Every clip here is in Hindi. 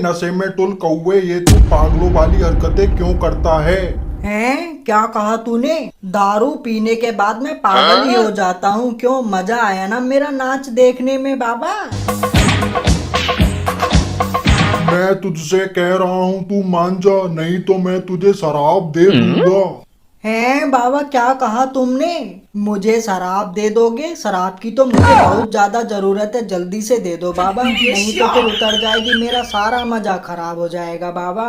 नशे में टुल कौवे, ये तू पागलों वाली हरकतें क्यों करता है? हैं? क्या कहा तूने? दारू पीने के बाद मैं पागल ही हो जाता हूँ। क्यों, मजा आया ना मेरा नाच देखने में बाबा? मैं तुझसे कह रहा हूँ तू मान जा, नहीं तो मैं तुझे शराब दे दूंगा। हैं बाबा, क्या कहा तुमने? मुझे शराब दे दोगे? शराब की तो मुझे बहुत ज्यादा जरूरत है, जल्दी से दे दो बाबा, नहीं तो फिर उतर जाएगी, मेरा सारा मजा खराब हो जाएगा बाबा।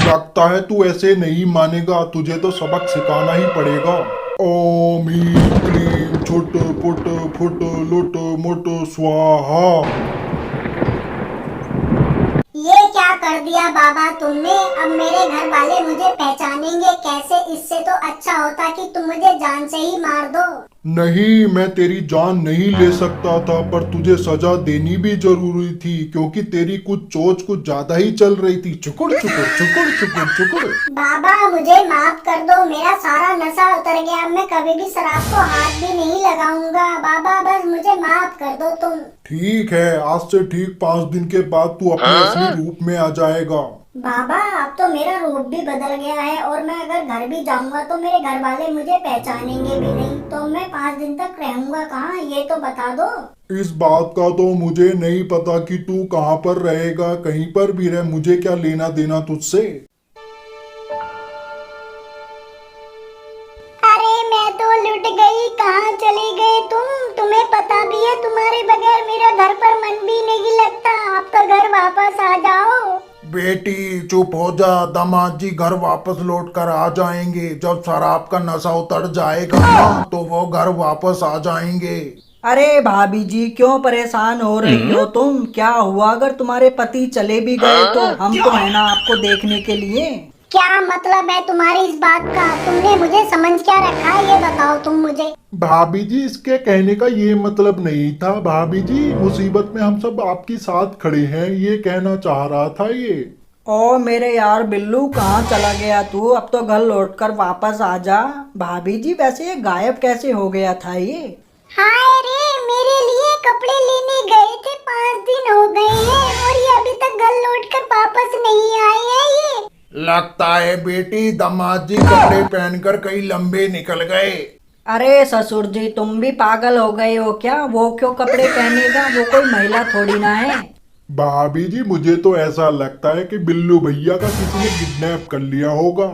लगता है तू ऐसे नहीं मानेगा, तुझे तो सबक सिखाना ही पड़ेगा। ओम ह्रीं क्लीं छुट पुट फुट लुट मुट स्वाहा। ये क्या कर दिया बाबा तुमने? अब मेरे घर वाले मुझे पहचानेंगे कैसे? इससे तो अच्छा होता कि तुम मुझे जान से ही मार दो। नहीं, मैं तेरी जान नहीं ले सकता था, पर तुझे सजा देनी भी जरूरी थी, क्योंकि तेरी कुछ सोच कुछ ज्यादा ही चल रही थी। चुकुड़ चुकुड़ चुकुड़ चुकुड़ चुकुड़। बाबा मुझे माफ कर दो, मेरा सारा नशा उतर गया, मैं कभी भी शराब को हाथ भी नहीं लगाऊंगा। बाबा बस मुझे माफ कर दो तुम। ठीक है, आज से ठीक 5 दिन के बाद तू अपने असली रूप में आ जाएगा। बाबा अब तो मेरा रूप भी बदल गया है, और मैं अगर घर भी जाऊंगा तो मेरे घर वाले मुझे पहचानेंगे भी नहीं, तो मैं 5 दिन तक रहूंगा कहाँ, ये तो बता दो। इस बात का तो मुझे नहीं पता कि तू कहाँ पर रहेगा, कहीं पर भी रह, मुझे क्या लेना देना तुझसे। अरे मैं तो लुट गई, कहाँ चले गए तुम? तुम्हें पता भी है तुम्हारे बगैर मेरा घर पर मन भी नहीं लगता, आप तो घर वापस आ जाओ। बेटी चुप हो जा, दामाद जी घर वापस लौट कर आ जाएंगे। जब शराब का नशा उतर जाएगा ना, तो वो घर वापस आ जाएंगे। अरे भाभी जी, क्यों परेशान हो रही हो तुम? क्या हुआ अगर तुम्हारे पति चले भी गए तो? हम तो है ना आपको देखने के लिए। क्या मतलब है तुम्हारी इस बात का? तुमने मुझे समझ क्या रखा है, ये बताओ तुम मुझे। भाभी जी, इसके कहने का ये मतलब नहीं था। भाभी जी, मुसीबत में हम सब आपके साथ खड़े हैं, ये कहना चाह रहा था ये। ओ मेरे यार बिल्लू, कहाँ चला गया तू? अब तो घर लौटकर वापस आ जा। भाभी जी वैसे ये गायब कैसे हो गया था ये? हाय रे, मेरे लिए कपड़े लेने गए थे, 5 दिन हो गए हैं और ये अभी तक घर लौट कर वापस नहीं आए हैं। ये लगता है बेटी दामाद जी कपड़े पहनकर कहीं लंबे निकल गए। अरे ससुर जी, तुम भी पागल हो गए हो क्या? वो क्यों कपड़े पहनेगा? वो कोई महिला थोड़ी ना है। भाभी जी, मुझे तो ऐसा लगता है कि बिल्लू भैया का किसी ने किडनैप कर लिया होगा।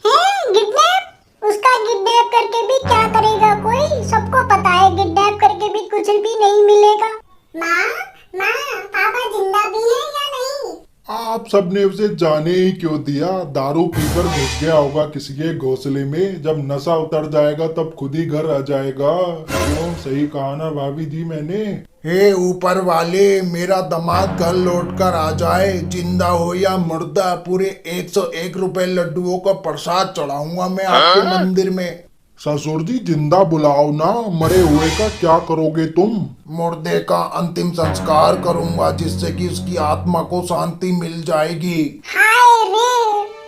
किडनैप? उसका किडनैप करके भी क्या करेगा कोई? सबको पता है किडनैप करके भी कुछ भी नहीं मिलेगा। माँ माँ, पापा जिंदा भी है या नहीं? आप सबने उसे जाने ही क्यों दिया? दारू पीकर घुस गया होगा किसी के घोंसले में, जब नशा उतर जाएगा तब खुद ही घर आ जाएगा। क्यों, सही कहा ना भाभी जी मैंने? हे ऊपर वाले, मेरा दामाद घर लौट कर आ जाए, जिंदा हो या मुर्दा, पूरे 101 रुपए लड्डुओं का प्रसाद चढ़ाऊंगा मैं आपके मंदिर में। ससुर जी जिंदा बुलाओ ना, मरे हुए का क्या करोगे तुम? मुर्दे का अंतिम संस्कार करूंगा, जिससे कि उसकी आत्मा को शांति मिल जाएगी। हाय रे,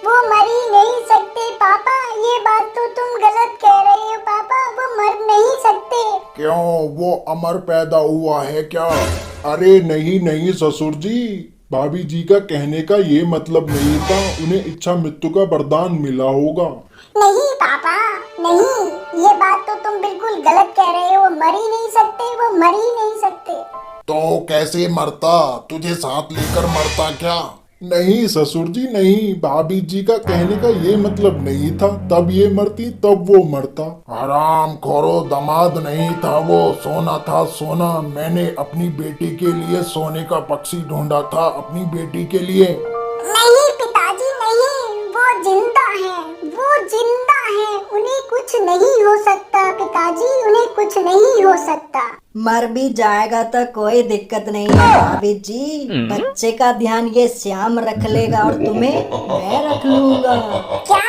वो मर ही नहीं सकते पापा, ये बात तो तुम गलत कह रहे हो पापा, वो मर नहीं सकते। क्यों, वो अमर पैदा हुआ है क्या? अरे नहीं नहीं ससुर जी, भाभी जी का कहने का ये मतलब नहीं था, उन्हें इच्छा मृत्यु का वरदान मिला होगा। नहीं पापा, नहीं, ये बात तो तुम बिल्कुल गलत कह रहे हो, मर ही नहीं सकते, वो मर ही नहीं सकते। तो कैसे मरता? तुझे साथ लेकर मरता क्या? नहीं ससुर जी नहीं, भाभी जी का कहने का ये मतलब नहीं था, तब ये मरती तब वो मरता। हराम खोरो, दामाद नहीं था वो, सोना था सोना। मैंने अपनी बेटी के लिए सोने का पक्षी ढूंढा था, अपनी बेटी के लिए। नहीं पिताजी नहीं, वो जिंदा है, वो जिंदा है, उन्हें कुछ नहीं हो सकता पिताजी, उन्हें कुछ नहीं हो सकता। मर भी जाएगा तो कोई दिक्कत नहीं है भाभी जी, बच्चे का ध्यान ये श्याम रख लेगा और तुम्हें मैं रख लूंगा। क्या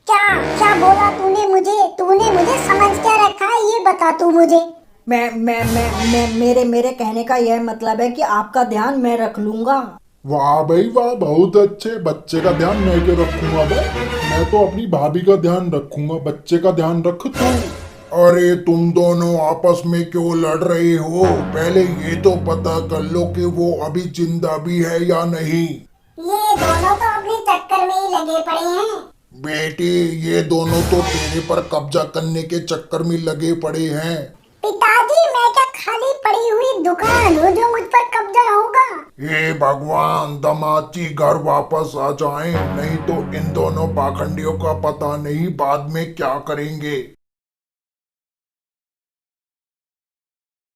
क्या क्या बोला तूने मुझे? तूने मुझे समझ क्या रखा है, ये बता तू मुझे। मैं मेरे कहने का यह मतलब है कि आपका ध्यान मैं रख लूंगा। वाह भाई वाह, बहुत अच्छे। बच्चे का ध्यान मैं क्यों रखूंगा भाई, मैं तो अपनी भाभी का ध्यान रखूंगा, बच्चे का ध्यान रख तू। अरे तुम दोनों आपस में क्यों लड़ रहे हो? पहले ये तो पता कर लो कि वो अभी जिंदा भी है या नहीं। ये दोनों तो अपने चक्कर में ही लगे पड़े हैं। बेटी, ये दोनों तो तेरे पर कब्जा करने के चक्कर में लगे पड़े हैं। पिताजी, मैं क्या खाली पड़ी हुई दुकान हूँ जो मुझ पर कब्जा होगा? हे भगवान, दमाची घर वापस आ जाएं, नहीं तो इन दोनों पाखंडियों का पता नहीं बाद में क्या करेंगे।